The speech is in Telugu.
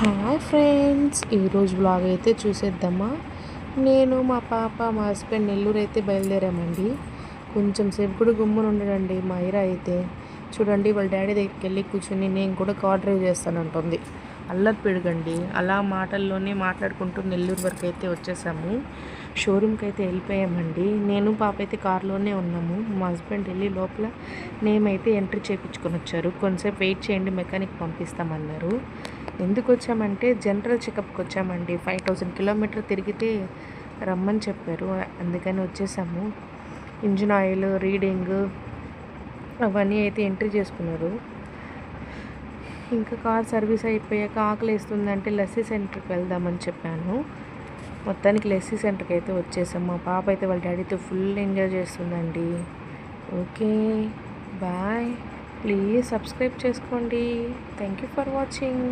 హాయ్ ఫ్రెండ్స్, ఈరోజు బ్లాగ్ అయితే చూసేద్దామా. నేను మా పాప మా హస్బెండ్ నెల్లూరు అయితే బయలుదేరామండి. కొంచెం సేపు కూడా గుమ్మున ఉండడండి మా ఐరా అయితే. చూడండి, వాళ్ళ డాడీ దగ్గరికి వెళ్ళి కూర్చుని నేను కూడా కార్ డ్రైవ్ చేస్తానంటుంది. అల్లరి పెడుగండి. అలా మాటల్లోనే మాట్లాడుకుంటూ నెల్లూరు వరకు అయితే వచ్చేసాము. షోరూమ్కి అయితే వెళ్ళిపోయామండి. నేను పాప అయితే కార్లోనే ఉన్నాము. మా హస్బెండ్ వెళ్ళి లోపల నేమైతే ఎంట్రీ చేయించుకొని వచ్చారు. కొంతసేపు వెయిట్ చేయండి, మెకానిక్ పంపిస్తామన్నారు. ఎందుకు వచ్చామంటే జనరల్ చెకప్కి వచ్చామండి. 5000 కిలోమీటర్ తిరిగితే రమ్మని చెప్పారు, అందుకని వచ్చేసాము. ఇంజిన్ ఆయిల్ రీడింగ్ అవన్నీ అయితే ఎంట్రీ చేసుకున్నారు. ఇంకా కార్ సర్వీస్ అయిపోయాక ఆకలి వేస్తుందంటే లస్సీ సెంటర్కి వెళ్దామని చెప్పాను. మొత్తానికి లస్సీ సెంటర్కి అయితే వచ్చేసాం. మా పాప అయితే వాళ్ళ డాడీతో ఫుల్ ఎంజాయ్ చేస్తుందండి. Okay, bye. ప్లీజ్ సబ్స్క్రైబ్ చేసుకోండి. Thank you for watching.